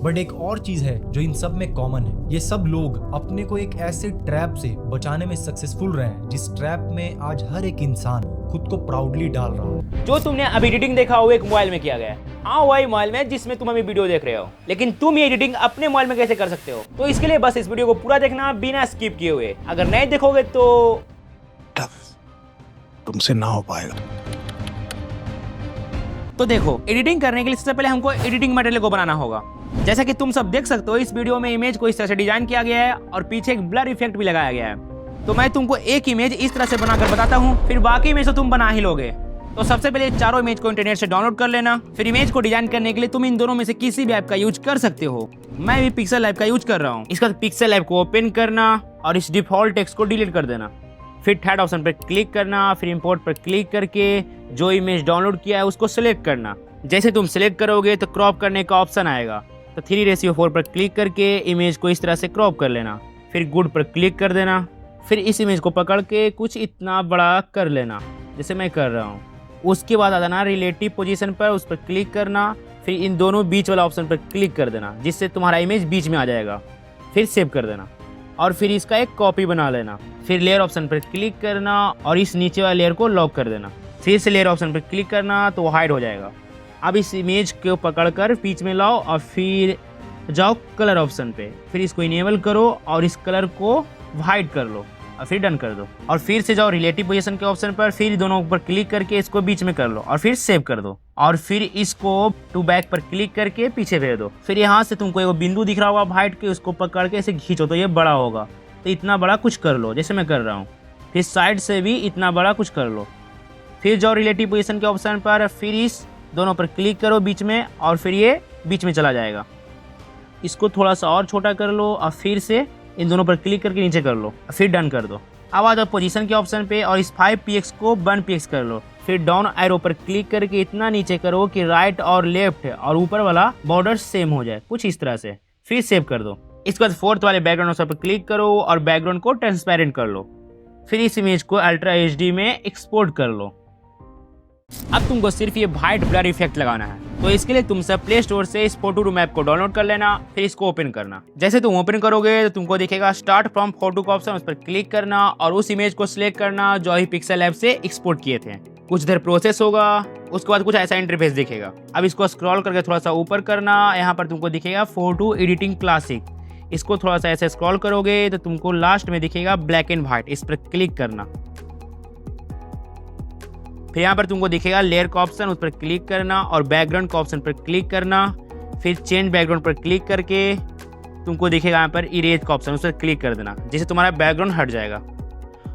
But एक और चीज है जो इन सब में कॉमन है, ये सब लोग अपने को एक ऐसे ट्रैप से बचाने में सक्सेसफुल रहे हैं जिस ट्रैप में आज हर एक इंसान खुद को प्राउडली डाल रहा है। जो तुमने अभी एडिटिंग देखा हो एक मोबाइल में किया गया है। हाँ, वही मोबाइल में जिसमें तुम अभी वीडियो देख रहे हो। लेकिन तुम ये एडिटिंग अपने मोबाइल में कैसे कर सकते हो? तो इसके लिए बस इस वीडियो को पूरा देखना बिना स्किप किए हुए। अगर नहीं देखोगे तो तुमसे ना हो पाएगा। तो देखो, एडिटिंग करने के लिए सबसे पहले हमको एडिटिंग मटेरियल को बनाना होगा। जैसा कि तुम सब देख सकते हो, इस वीडियो में इमेज को इस तरह से डिजाइन किया गया है और पीछे एक ब्लर इफेक्ट भी लगाया गया है। तो मैं तुमको एक इमेज इस तरह से बनाकर बताता हूँ, फिर बाकी इमेज तो तुम बना ही लोगे। तो सबसे पहले चारों इमेज को इंटरनेट से डाउनलोड कर लेना। फिर इमेज को डिजाइन करने के लिए तुम इन दोनों में से किसी भी ऐप का यूज कर सकते हो। मैं भी पिक्सल ऐप का यूज कर रहा हूँ। इसका पिक्सल ऐप को ओपन करना और इस डिफॉल्ट टेक्स्ट को डिलीट कर देना। फिर थर्ड ऑप्शन पर क्लिक करना, फिर इंपोर्ट पर क्लिक करके जो इमेज डाउनलोड किया है उसको सिलेक्ट करना। जैसे तुम सिलेक्ट करोगे तो क्रॉप करने का ऑप्शन आएगा, तो 3:4 पर क्लिक करके इमेज को इस तरह से क्रॉप कर लेना। फिर गुड पर क्लिक कर देना। फिर इस इमेज को पकड़ के कुछ इतना बड़ा कर लेना जैसे मैं कर रहा हूँ। उसके बाद आ जाना रिलेटिव पोजीशन पर, उस पर क्लिक करना। फिर इन दोनों बीच वाला ऑप्शन पर क्लिक कर देना जिससे तुम्हारा इमेज बीच में आ जाएगा। फिर सेव कर देना और फिर इसका एक कॉपी बना लेना। फिर लेयर ऑप्शन पर क्लिक करना और इस नीचे वाले लेयर को लॉक कर देना। फिर से लेयर ऑप्शन पर क्लिक करना तो वो हाइड हो जाएगा। अब इस इमेज को पकड़कर बीच में लाओ और फिर जाओ कलर ऑप्शन पे। फिर इसको इनेबल करो और इस कलर को वाइट कर लो और फिर डन कर दो। और फिर से जाओ रिलेटिव पोजीशन के ऑप्शन पर, फिर दोनों पर क्लिक करके इसको बीच में कर लो और फिर सेव कर दो। और फिर इसको टू बैक पर क्लिक करके पीछे भेज दो। फिर यहाँ से तुमको एक बिंदु दिख रहा होगा वाइट के, उसको पकड़ के इसे खींचो तो ये बड़ा होगा। तो इतना बड़ा कुछ कर लो जैसे मैं कर रहा हूँ। फिर साइड से भी इतना बड़ा कुछ कर लो। फिर जाओ रिलेटिव पोजीशन के ऑप्शन पर, फिर इस दोनों पर क्लिक करो बीच में और फिर ये बीच में चला जाएगा। इसको थोड़ा सा और छोटा कर लो और फिर से इन दोनों पर क्लिक करके नीचे कर लो, फिर डन कर दो। अब आ जाओ पोजीशन के ऑप्शन पे और इस 5px को 1px कर लो। फिर डाउन एरो पर क्लिक करके इतना नीचे करो कि राइट और लेफ्ट और ऊपर वाला बॉर्डर सेम हो जाए, कुछ इस तरह से। फिर सेव कर दो। इसके बाद फोर्थ वाले बैकग्राउंड ऑप्शन पर क्लिक करो और बैकग्राउंड को ट्रांसपेरेंट कर लो। फिर इस इमेज को अल्ट्रा HD में एक्सपोर्ट कर लो। अब तुमको सिर्फ ये वाइट ब्लर इफेक्ट लगाना है। तो इसके लिए तुम सब प्ले स्टोर से इस फोटो रूम ऐप को डाउनलोड कर लेना। फिर इसको ओपन करना। जैसे तुम ओपन करोगे तो तुमको दिखेगा स्टार्ट फ्रॉम फोटो का ऑप्शन, उस पर क्लिक करना और उस इमेज को सिलेक्ट करना जो ही पिक्सल ऐप से एक्सपोर्ट किए थे। कुछ देर प्रोसेस होगा, उसके बाद कुछ ऐसा इंटरफेस दिखेगा। अब इसको स्क्रॉल करके थोड़ा सा ऊपर करना, यहाँ पर तुमको दिखेगा फोटो एडिटिंग क्लासिक। इसको थोड़ा सा ऐसे स्क्रॉल करोगे तो तुमको लास्ट में दिखेगा ब्लैक एंड व्हाइट, इस पर क्लिक करना। फिर यहाँ पर तुमको दिखेगा लेयर का ऑप्शन, उस पर क्लिक करना और बैकग्राउंड का ऑप्शन पर क्लिक करना। फिर चेंज बैकग्राउंड पर क्लिक करके तुमको दिखेगा यहाँ पर इरेज का ऑप्शन, उस पर क्लिक कर देना जिससे तुम्हारा बैकग्राउंड हट जाएगा।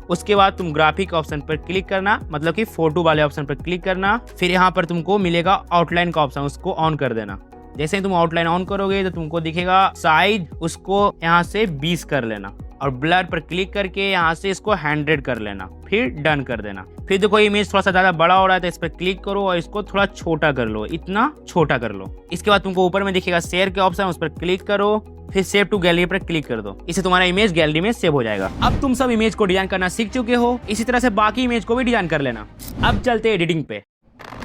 उसके बाद तुम ग्राफिक ऑप्शन पर क्लिक करना, मतलब कि फोटो वाले ऑप्शन पर क्लिक करना। फिर यहाँ पर तुमको मिलेगा आउटलाइन का ऑप्शन, उसको ऑन कर देना। जैसे ही तुम आउटलाइन ऑन करोगे तो तुमको दिखेगा साइज, उसको यहाँ से 20 कर लेना और ब्लर पर क्लिक करके यहाँ से इसको 100 कर लेना, फिर डन कर देना। फिर देखो इमेज थोड़ा सा ज्यादा बड़ा हो रहा है तो इस पर क्लिक करो और इसको थोड़ा छोटा कर लो, इतना छोटा कर लो। इसके बाद तुमको ऊपर में दिखेगा शेयर के ऑप्शन, उस पर क्लिक करो। फिर सेव टू गैलरी पर क्लिक कर दो, इससे तुम्हारा इमेज गैलरी में सेव हो जाएगा। अब तुम सब इमेज को डिजाइन करना सीख चुके हो, इसी तरह से बाकी इमेज को भी डिजाइन कर लेना। अब चलते एडिटिंग पे।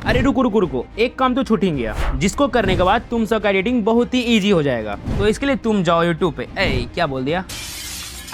अरे रुको, एक काम तो छूट ही गया, जिसको करने के बाद तुम सब का एडिटिंग बहुत ही इजी हो जाएगा। तो इसके लिए तुम जाओ यूट्यूब पे। क्या बोल दिया?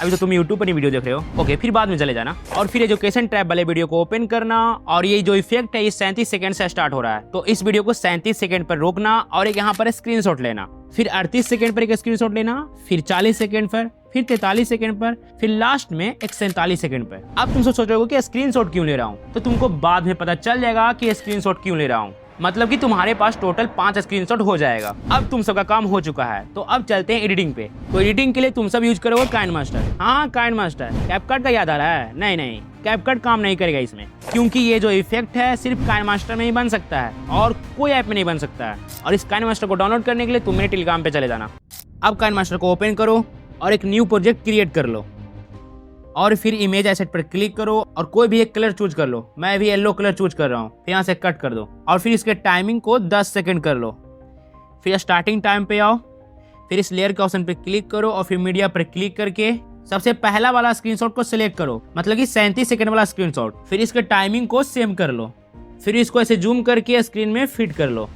अभी तो तुम YouTube पर ही वीडियो देख रहे हो, ओके, फिर बाद में चले जाना और फिर एजुकेशन टैब वाले वीडियो को ओपन करना। और ये जो इफेक्ट है ये 37 सेकंड से स्टार्ट हो रहा है, तो इस वीडियो को 37 सेकंड पर रोकना और एक यहाँ पर स्क्रीनशॉट लेना। फिर 38 सेकंड पर एक स्क्रीनशॉट लेना, फिर 40 सेकंड पर, फिर 43 सेकंड पर, फिर लास्ट में एक 47 सेकंड पर। अब तुम सोच रहे हो कि स्क्रीनशॉट क्यों ले रहा हूँ, तो तुमको बाद में पता चल जाएगा कि स्क्रीनशॉट क्यों ले रहा हूँ। मतलब कि तुम्हारे पास टोटल 5 स्क्रीनशॉट हो जाएगा। अब तुम सबका काम हो चुका है, तो अब चलते हैं एडिटिंग पे। तो एडिटिंग के लिए तुम सब यूज करोगे काइनमास्टर। हाँ, काइनमास्टर। कैपकट का याद आ रहा है? नहीं, कैपकट काम नहीं करेगा इसमें, क्योंकि ये जो इफेक्ट है सिर्फ काइनमास्टर में ही बन सकता है और कोई ऐप में नहीं बन सकता है। और इस काइनमास्टर को डाउनलोड करने के लिए तुम मेरे टेलीग्राम पे चले जाना। अब काइनमास्टर को ओपन करो और एक न्यू प्रोजेक्ट क्रिएट कर लो और फिर इमेज एसेट पर क्लिक करो और कोई भी एक कलर चूज कर लो। मैं भी येलो कलर चूज कर रहा हूँ। फिर यहाँ से कट कर दो और फिर इसके टाइमिंग को 10 सेकंड कर लो। फिर स्टार्टिंग टाइम पे आओ, फिर इस लेयर के ऑप्शन पे क्लिक करो और फिर मीडिया पर क्लिक करके सबसे पहला वाला स्क्रीनशॉट को सिलेक्ट करो, मतलब कि 37 सेकंड वाला स्क्रीनशॉट। फिर इसके टाइमिंग को सेम कर लो, फिर इसको ऐसे जूम करके स्क्रीन में फिट कर लो।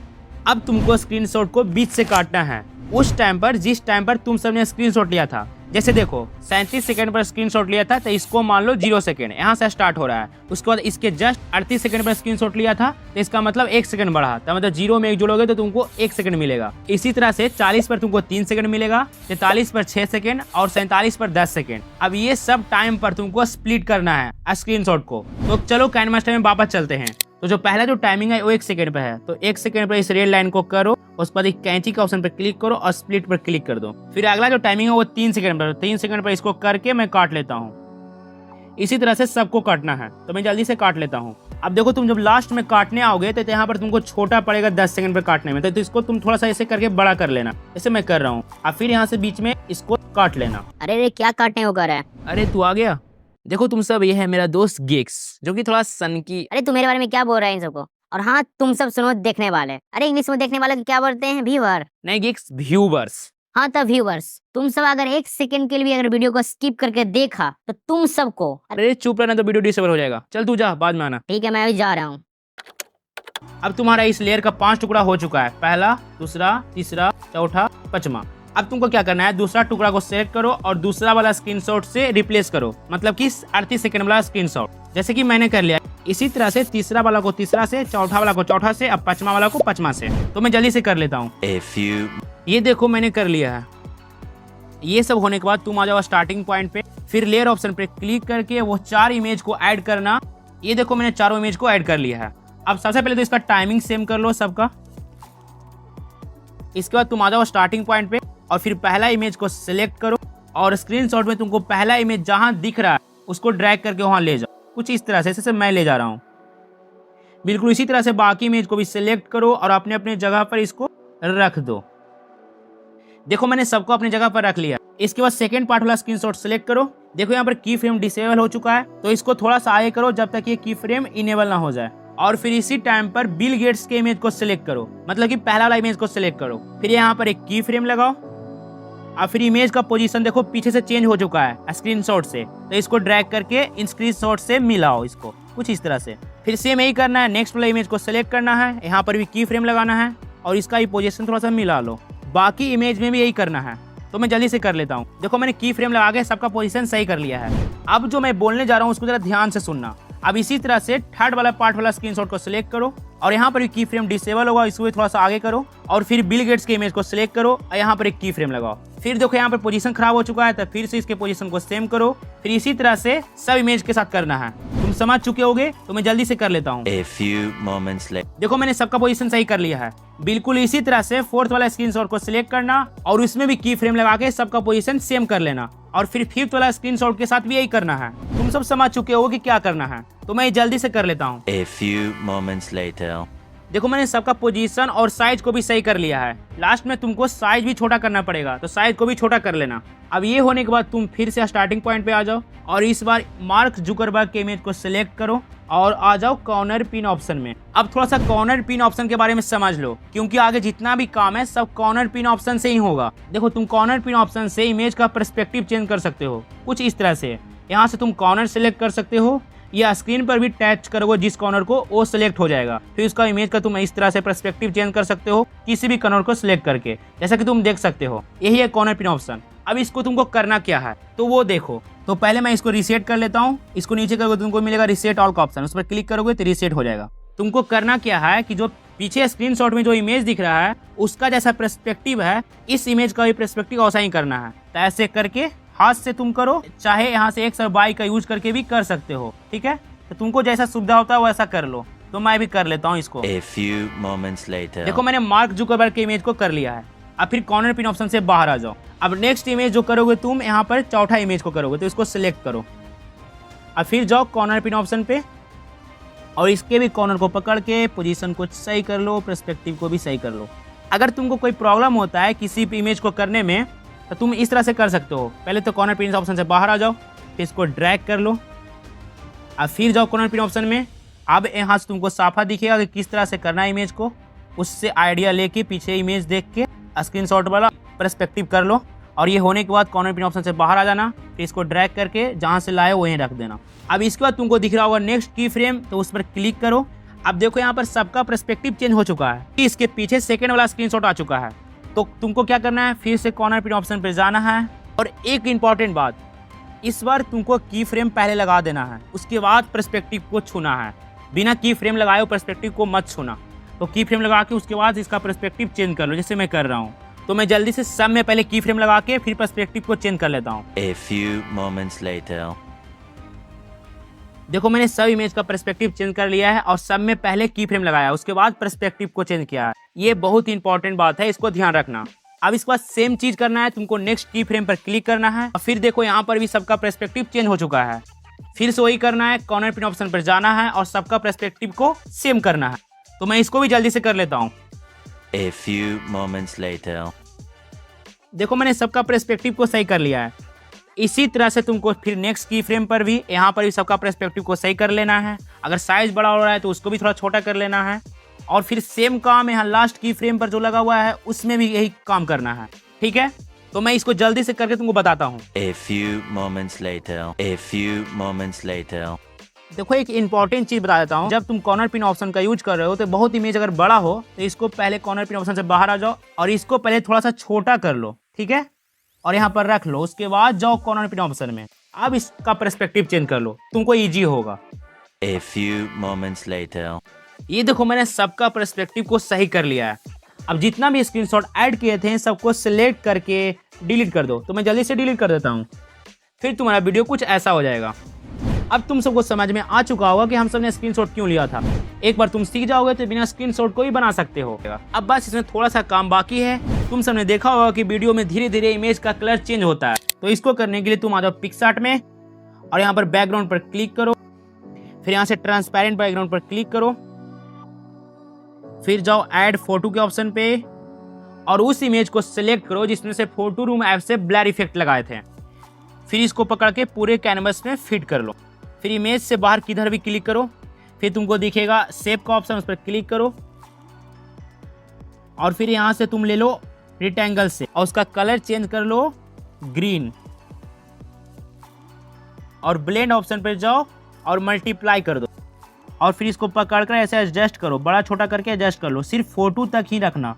अब तुमको स्क्रीनशॉट को बीच से काटना है उस टाइम पर जिस टाइम पर तुम सबने स्क्रीनशॉट लिया था। जैसे देखो 37 सेकंड पर स्क्रीनशॉट लिया था तो इसको मान लो 0 सेकंड यहाँ से स्टार्ट हो रहा है। उसके बाद इसके जस्ट 38 सेकंड पर स्क्रीनशॉट लिया था तो इसका मतलब 1 सेकंड बढ़ा, तो मतलब 0 में 1 जोड़ोगे तो तुमको 1 सेकंड मिलेगा। इसी तरह से 40 पर तुमको 3 सेकंड मिलेगा, 43 पर 6 सेकंड और 47 पर 10 सेकंड। अब ये सब टाइम पर तुमको स्प्लिट करना है स्क्रीनशॉट को। तो चलो काइनमास्टर में वापस चलते हैं। तो जो पहला जो टाइमिंग है वो 1 सेकंड पर है, तो 1 सेकंड पर इस रेड लाइन को करो, उसके बाद एक कैंची का ऑप्शन पर क्लिक करो और स्प्लिट पर क्लिक कर दो। फिर अगला जो टाइमिंग है वो 3 सेकंड पर, 3 सेकंड पर इसको करके मैं काट लेता हूँ। इसी तरह से सबको काटना है, तो मैं जल्दी से काट लेता हूँ। अब देखो तुम जब लास्ट में काटने आओगे तो यहाँ पर तुमको छोटा पड़ेगा 10 सेकंड पर काटने में, तो इसको तुम थोड़ा सा ऐसे करके बड़ा कर लेना, जैसे मैं कर रहा हूँ। अब फिर यहाँ से बीच में इसको काट लेना। अरे रे क्या काटने को कर रहा है? अरे तू आ गया। देखो तुम सब, ये है मेरा दोस्त गेक्स, जो कि थोड़ा सन की। अरे तू मेरे बारे में क्या बोल रहा है इन सबको? और हाँ तुम सब सुनो देखने वाले, अरे इंग्लिश में देखने वाले को क्या बोलते हैं? व्यूअर। नहीं गेक्स, व्यूवर्स। हाँ तब व्यूअर्स। तुम सब अगर 1 सेकंड के लिए भी अगर वीडियो को स्किप करके देखा तो तुम सबको। अरे चुप रहना, तो वीडियो डिसेबल हो जाएगा। चल तू जा, बाद में आना। ठीक है मैं अभी जा रहा हूँ। अब तुम्हारा इस लेयर का 5 टुकड़ा हो चुका है, पहला, दूसरा, तीसरा, चौथा, 5वां। अब तुमको क्या करना है, दूसरा टुकड़ा को सेलेक्ट करो और दूसरा वाला स्क्रीनशॉट से रिप्लेस करो, मतलब कि 38 सेकंड वाला स्क्रीनशॉट, जैसे कि मैंने कर लिया। इसी तरह से तीसरा वाला को तीसरा से, चौथा वाला को चौथा से, अब 5वां वाला को 5वां से। तो मैं जल्दी से कर लेता हूँ। ये देखो मैंने कर लिया है। ये सब होने के बाद तुम आ जाओ स्टार्टिंग पॉइंट पे, फिर लेयर ऑप्शन पे क्लिक करके वो 4 इमेज को ऐड करना। ये देखो मैंने चारों इमेज को ऐड कर लिया है। अब सबसे पहले तो इसका टाइमिंग सेम कर लो सबका। इसके बाद तुम आ जाओ स्टार्टिंग पॉइंट पे और फिर पहला इमेज को सिलेक्ट करो और स्क्रीनशॉट में तुमको पहला इमेज जहां दिख रहा है उसको ड्रैग करके वहां ले जाओ, कुछ इस तरह से, जैसे मैं ले जा रहा हूं। बिल्कुल इसी तरह से बाकी इमेज को भी सिलेक्ट करो और अपने अपने जगह पर इसको रख दो। देखो मैंने सबको अपनी जगह पर रख लिया। इसके बाद सेकंड पार्ट वाला स्क्रीनशॉट सिलेक्ट करो। देखो यहाँ पर की फ्रेम डिसेबल हो चुका है, तो इसको थोड़ा सा आगे करो जब तक ये की फ्रेम इनेबल ना हो जाए। और फिर इसी टाइम पर बिल गेट्स के इमेज को सिलेक्ट करो, मतलब कि पहला वाला इमेज को सिलेक्ट करो। फिर यहाँ पर एक की फ्रेम लगाओ और फिर इमेज का पोजीशन देखो पीछे से चेंज हो चुका है स्क्रीनशॉट से, तो इसको ड्रैग करके इन स्क्रीनशॉट से मिलाओ इसको, कुछ इस तरह से। फिर सेम यही करना है, नेक्स्ट वाला इमेज को सिलेक्ट करना है, यहाँ पर भी की फ्रेम लगाना है और इसका भी पोजीशन थोड़ा सा मिला लो। बाकी इमेज में भी यही करना है, तो मैं जल्दी से कर लेता हूँ। देखो मैंने की फ्रेम लगा के सबका पोजीशन सही कर लिया है। अब जो मैं बोलने जा रहा हूँ उसको जरा ध्यान से सुनना। अब इसी तरह से थर्ड वाला पार्ट वाला स्क्रीनशॉट को सिलेक्ट करो और यहाँ पर भी की फ्रेम डिसेबल होगा, इसको भी थोड़ा सा आगे करो और फिर बिल गेट्स के इमेज को सिलेक्ट करो और यहाँ पर एक की फ्रेम लगाओ। फिर देखो यहाँ पर पोजीशन खराब हो चुका है, तो फिर से इसके पोजीशन को सेम करो। फिर इसी तरह से सब इमेज के साथ करना है। तुम समझ चुके होगे, तो मैं जल्दी से कर लेता हूँ। देखो मैंने सबका पोजीशन सही कर लिया है। बिल्कुल इसी तरह से फोर्थ वाला स्क्रीनशॉट को सिलेक्ट करना और उसमें भी की फ्रेम लगा के सबका पोजीशन सेम कर लेना और फिर फिफ्थ वाला स्क्रीनशॉट के साथ भी यही करना है। तुम सब समझ चुके हो कि क्या करना है, तो मैं जल्दी से कर लेता हूँ। देखो मैंने सबका पोजीशन और साइज को भी सही कर लिया है। लास्ट में तुमको साइज भी छोटा करना पड़ेगा, तो साइज को भी छोटा कर लेना। अब ये होने के बाद तुम फिर से स्टार्टिंग पॉइंट पे आ जाओ और इस बार मार्क जुकरबर्ग के इमेज को सिलेक्ट करो और आ जाओ कॉर्नर पिन ऑप्शन में। अब थोड़ा सा कॉर्नर पिन ऑप्शन के बारे में समझ लो, क्योंकि आगे जितना भी काम है सब कॉर्नर पिन ऑप्शन से ही होगा। देखो तुम कॉर्नर पिन ऑप्शन से इमेज का पर्सपेक्टिव चेंज कर सकते हो, कुछ इस तरह से। यहाँ से तुम कॉर्नर सिलेक्ट कर सकते हो या स्क्रीन पर भी टच करोगे जिस कॉर्नर को, वो सिलेक्ट हो जाएगा। फिर उसका इमेज का तुम इस तरह से पर्सपेक्टिव चेंज कर सकते हो किसी भी कॉर्नर को सिलेक्ट करके, जैसा कि तुम देख सकते हो। यही है कॉर्नर पिन ऑप्शन। अब इसको तुमको करना क्या है तो वो देखो। तो पहले मैं इसको रीसेट कर लेता हूँ। इसको नीचे करोगे तुमको मिलेगा रीसेट ऑल का ऑप्शन, उस पर क्लिक करोगे तो रीसेट हो जाएगा। तुमको करना क्या है कि जो पीछे स्क्रीनशॉट में जो इमेज दिख रहा है उसका जैसा पर्सपेक्टिव है, इस इमेज का भी पर्सपेक्टिव वैसा ही करना है। तो ऐसे करके हाथ से तुम करो, चाहे यहाँ से एक्स और वाई का यूज करके भी कर सकते हो, ठीक है। तो तुमको जैसा सुविधा होता है वैसा कर लो। तो मैं भी कर लेता हूँ इसको। देखो मैंने मार्क जुकरबर्ग के इमेज को कर लिया है। अब फिर कॉर्नर पिन ऑप्शन से बाहर आ जाओ। अब नेक्स्ट इमेज जो करोगे तुम, यहाँ पर चौथा इमेज को करोगे, तो इसको सिलेक्ट करो। अब फिर जाओ कॉर्नर पिन ऑप्शन पे और इसके भी कॉर्नर को पकड़ के पोजीशन को सही कर लो, पर्सपेक्टिव को भी सही कर लो। अगर तुमको कोई प्रॉब्लम होता है किसी भी इमेज को करने में, तो तुम इस तरह से कर सकते हो। पहले तो कॉर्नर पिन ऑप्शन से बाहर आ जाओ, फिर इसको ड्रैग कर लो। अब फिर जाओ कॉर्नर पिन ऑप्शन में। अब यहाँ से तुमको साफा दिखेगा कि किस तरह से करना है इमेज को, उससे आइडिया लेके पीछे इमेज देख के स्क्रीनशॉट वाला पर्सपेक्टिव कर लो। और ये होने के बाद कॉर्नर पिन ऑप्शन से बाहर आ जाना, फिर इसको ड्रैग करके जहाँ से लाए वहीं रख देना। अब इसके बाद तुमको दिख रहा होगा नेक्स्ट की फ्रेम, तो उस पर क्लिक करो। अब देखो यहाँ पर सबका पर्सपेक्टिव चेंज हो चुका है। इसके पीछे सेकंड वाला स्क्रीनशॉट आ चुका है। तो तुमको क्या करना है, फिर से कॉर्नर पिन ऑप्शन पे जाना है। और एक इंपॉर्टेंट बात, इस बार तुमको की फ्रेम पहले लगा देना है, उसके बाद पर्सपेक्टिव को छूना है। बिना की फ्रेम लगाए पर्सपेक्टिव को मत छूना। तो की फ्रेम लगा के उसके बाद इसका पर्सपेक्टिव चेंज कर लो, जैसे मैं कर रहा हूँ। तो मैं जल्दी से सब में पहले की फ्रेम लगा के फिर पर्सपेक्टिव को चेंज कर लेता हूँ। A few moments later. देखो मैंने सब इमेज का पर्सपेक्टिव चेंज कर लिया है और सब में पहले की फ्रेम लगाया, उसके बाद पर्सपेक्टिव को चेंज किया है। ये बहुत ही इंपॉर्टेंट बात है, इसको ध्यान रखना। अब इसके बाद सेम चीज करना है, तुमको नेक्स्ट की फ्रेम पर क्लिक करना है और फिर देखो यहाँ पर भी सबका पर्सपेक्टिव चेंज हो चुका है। फिर से वही करना है, कॉर्नर पिन ऑप्शन पर जाना है और सबका पर्सपेक्टिव को सेम करना है। तो मैं इसको भी जल्दी से कर लेता हूँ। A few moments later. देखो मैंने सबका पर्सपेक्टिव को सही कर लिया है। इसी तरह से तुमको फिर नेक्स्ट की फ्रेम पर भी यहाँ पर भी सबका पर्सपेक्टिव को सही कर लेना है। अगर साइज बड़ा हो रहा है तो उसको भी थोड़ा छोटा कर लेना है और फिर सेम काम यहाँ लास्ट की फ्रेम पर जो लगा हुआ है उसमें भी यही काम करना है, ठीक है। तो मैं इसको जल्दी से करके तुमको बताता हूँ। A few moments later. A few moments later. देखो एक इंपॉर्टेंट चीज बता देता हूँ, जब तुम कॉर्नर पिन ऑप्शन का यूज कर रहे हो तो बहुत इमेज अगर बड़ा हो तो इसको पहले कॉर्नर पिन ऑप्शन से बाहर आ जाओ और इसको पहले थोड़ा सा छोटा कर लो, ठीक है, और यहाँ पर रख लो। उसके बाद जाओ कॉर्नर पिन ऑप्शन में, अब इसका पर्सपेक्टिव चेंज कर लो, तुमको इजी होगा। A few moments later. ये देखो मैंने सबका पर्सपेक्टिव को सही कर लिया है। अब जितना भी स्क्रीनशॉट ऐड किए थे सबको सिलेक्ट करके डिलीट कर दो। तो मैं जल्दी से डिलीट कर देता हूँ, फिर तुम्हारा वीडियो कुछ ऐसा हो जाएगा। अब तुम सबको समझ में आ चुका होगा कि हम सब ने स्क्रीनशॉट क्यों लिया था। एक बार तुम सीख जाओगे तो बिना स्क्रीनशॉट को ही बना सकते हो। अब बस इसमें थोड़ा सा काम बाकी है। तुम सबने देखा होगा कि वीडियो में धीरे धीरे इमेज का कलर चेंज होता है। तो इसको करने के लिए तुम आ जाओ पिक्सआर्ट में और यहाँ पर बैकग्राउंड पर क्लिक करो, फिर यहाँ से ट्रांसपेरेंट बैकग्राउंड पर क्लिक करो, फिर जाओ ऐड फोटो के ऑप्शन पे और उस इमेज को सिलेक्ट करो जिसमें से फोटो रूम ऐप से ब्लर इफेक्ट लगाए थे। फिर इसको पकड़ के पूरे कैनवस में फिट कर लो। फिर इमेज से बाहर किधर भी क्लिक करो, फिर तुमको दिखेगा शेप का ऑप्शन, उस पर क्लिक करो और फिर यहाँ से तुम ले लो रेक्टेंगल से और उसका कलर चेंज कर लो ग्रीन और ब्लेंड ऑप्शन पर जाओ और मल्टीप्लाई कर दो और फिर इसको पकड़कर ऐसे एडजस्ट करो, बड़ा छोटा करके एडजस्ट कर लो। सिर्फ फोटो तक ही रखना,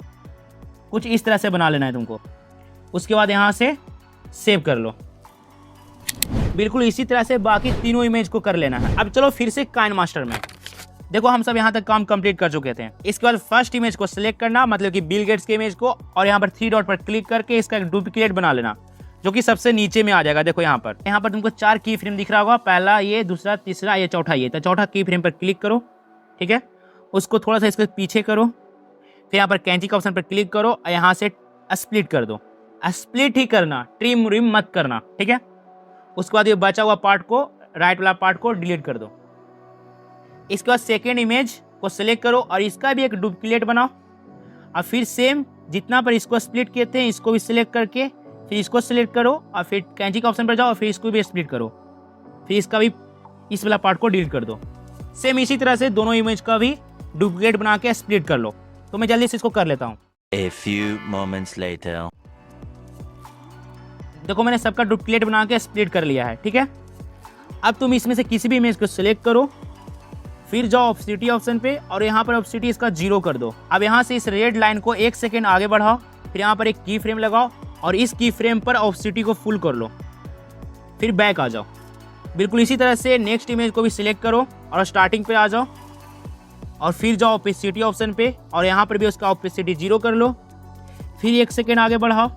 कुछ इस तरह से बना लेना है तुमको। उसके बाद यहाँ से सेव कर लो। बिल्कुल इसी तरह से बाकी तीनों इमेज को कर लेना है। अब चलो फिर से काइनमास्टर में। देखो हम सब यहाँ तक काम कंप्लीट कर चुके थे। इसके बाद फर्स्ट इमेज को सिलेक्ट करना, मतलब कि बिल गेट्स के इमेज को, और यहाँ पर 3 डॉट पर क्लिक करके इसका एक डुप्लीकेट बना लेना जो कि सबसे नीचे में आ जाएगा। देखो यहाँ पर तुमको 4 की फ्रेम दिख रहा होगा, पहला ये, दूसरा, तीसरा, ये चौथा ये। तो चौथा की फ्रेम पर क्लिक करो, ठीक है, उसको थोड़ा सा इसके पीछे करो, फिर यहाँ पर कैंची का ऑप्शन पर क्लिक करो और यहाँ से स्प्लिट कर दो। स्प्लिट ही करना, ट्रिम रिम मत करना, ठीक है। उसके बाद ये बचा हुआ पार्ट को, राइट वाला पार्ट को डिलीट कर दो। इसके बाद सेकेंड इमेज को सिलेक्ट करो और इसका भी एक डुप्लीकेट बनाओ और फिर सेम जितना पर इसको स्प्लिट किए थे इसको भी सिलेक्ट करके फिर इसको सिलेक्ट करो और फिर कैंची के ऑप्शन पर जाओ और फिर इसको भी स्प्लिट करो, फिर इसका भी इस वाला पार्ट को डिलीट कर दो। सेम इसी तरह से दोनों इमेज का भी डुप्लीकेट बना के स्प्लिट कर लो। तो मैं जल्दी से इसको कर लेता हूँ। A few moments later. देखो मैंने सबका डुप्लीकेट बना के स्प्लिट कर लिया है, ठीक है। अब तुम इसमें से किसी भी इमेज को सिलेक्ट करो, फिर जाओ ऑप्सिटी ऑप्शन पे और यहाँ पर ऑप्सिटी इसका 0 कर दो। अब यहाँ से इस रेड लाइन को 1 सेकेंड आगे बढ़ाओ, फिर यहाँ पर एक की फ्रेम लगाओ और इस की फ्रेम पर ऑप्सिटी को फुल कर लो, फिर बैक आ जाओ। बिल्कुल इसी तरह से नेक्स्ट इमेज को भी सिलेक्ट करो और स्टार्टिंग पे आ जाओ और फिर जाओ ऑप्सिटी ऑप्शन पे और यहाँ पर भी उसका ऑप्सिटी 0 कर लो, फिर 1 सेकेंड आगे बढ़ाओ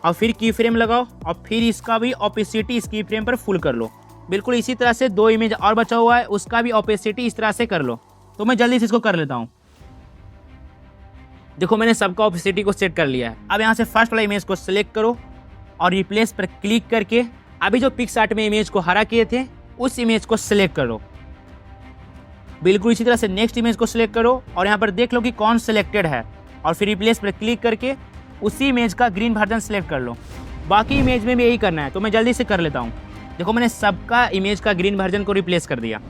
और फिर की फ्रेम लगाओ और फिर इसका भी ऑपेसिटी इस की फ्रेम पर फुल कर लो। बिल्कुल इसी तरह से 2 इमेज और बचा हुआ है, उसका भी ऑपेसिटी इस तरह से कर लो। तो मैं जल्दी से इसको कर लेता हूँ। देखो मैंने सबका ऑपेसिटी को सेट कर लिया है। अब यहाँ से फर्स्ट वाला इमेज को सिलेक्ट करो और रिप्लेस पर क्लिक करके अभी जो पिक्सआर्ट में इमेज को हरा किए थे उस इमेज को सिलेक्ट करो। बिल्कुल इसी तरह से नेक्स्ट इमेज को सिलेक्ट करो और यहाँ पर देख लो कि कौन सिलेक्टेड है और फिर रिप्लेस पर क्लिक करके उसी इमेज का ग्रीन वर्जन सिलेक्ट कर लो। बाकी इमेज में भी यही करना है, तो मैं जल्दी से कर लेता हूँ। देखो मैंने सबका इमेज का ग्रीन वर्जन को रिप्लेस कर दिया।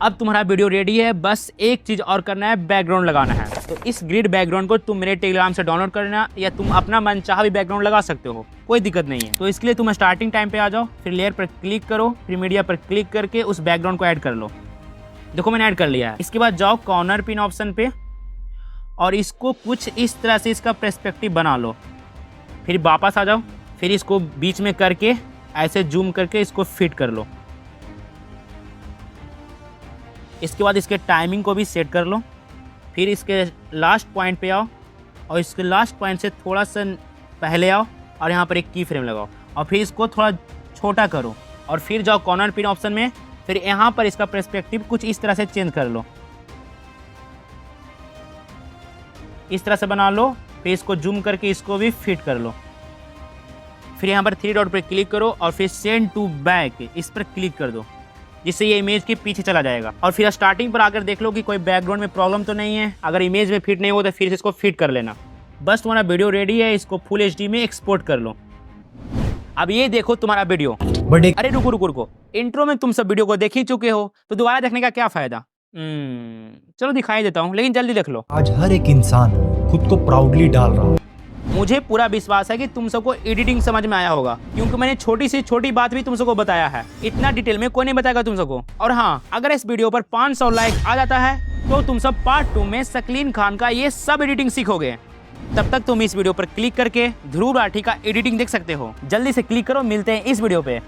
अब तुम्हारा वीडियो रेडी है, बस एक चीज़ और करना है, बैकग्राउंड लगाना है। तो इस ग्रिड बैकग्राउंड को तुम मेरे टेलीग्राम से डाउनलोड करना या तुम अपना मनचाहा भी बैकग्राउंड लगा सकते हो, कोई दिक्कत नहीं है। तो इसके लिए तुम स्टार्टिंग टाइम पे आ जाओ, फिर लेयर पर क्लिक करो, फिर मीडिया पर क्लिक करके उस बैकग्राउंड को ऐड कर लो। देखो मैंने ऐड कर लिया है। इसके बाद जाओ कॉर्नर पिन ऑप्शन पे और इसको कुछ इस तरह से इसका पर्सपेक्टिव बना लो। फिर वापस आ जाओ, फिर इसको बीच में करके ऐसे जूम करके इसको फिट कर लो। इसके बाद इसके टाइमिंग को भी सेट कर लो। फिर इसके लास्ट पॉइंट पे आओ और इसके लास्ट पॉइंट से थोड़ा सा पहले आओ और यहाँ पर एक की फ्रेम लगाओ और फिर इसको थोड़ा छोटा करो और फिर जाओ कॉर्नर पिन ऑप्शन में। फिर यहाँ पर इसका पर्सपेक्टिव कुछ इस तरह से चेंज कर लो, इस तरह से बना लो। फिर इसको जूम करके इसको भी फिट कर लो। फिर यहाँ पर 3 डॉट पर क्लिक करो और फिर सेंड टू बैक इस पर क्लिक कर दो, जिससे ये इमेज के पीछे चला जाएगा। और फिर स्टार्टिंग पर आकर देख लो कि कोई बैकग्राउंड में प्रॉब्लम तो नहीं है। अगर इमेज में फिट नहीं हो तो फिर इसको फिट कर लेना। बस तुम्हारा वीडियो रेडी है, इसको फुल HD में एक्सपोर्ट कर लो। अब ये देखो तुम्हारा वीडियो। बट एक अरे रुको, इंट्रो में तुम सब वीडियो को देख ही चुके हो तो दोबारा देखने का क्या फायदा। चलो दिखाई देता हूँ, लेकिन जल्दी देख लो। आज हर एक इंसान खुद को प्राउडली डाल रहा है। मुझे पूरा विश्वास है कि तुम सबको एडिटिंग समझ में आया होगा, क्योंकि मैंने छोटी से छोटी बात भी तुम सबको बताया है। इतना डिटेल में कोई नहीं बताएगा तुम सबको। और हाँ, अगर इस वीडियो पर 500 लाइक आ जाता है तो तुम सब पार्ट 2 में सकलीन खान का ये सब एडिटिंग सीखोगे। तब तक तुम इस वीडियो पर क्लिक करके ध्रुव राठी का एडिटिंग देख सकते हो। जल्दी से क्लिक करो, मिलते हैं इस वीडियो पे।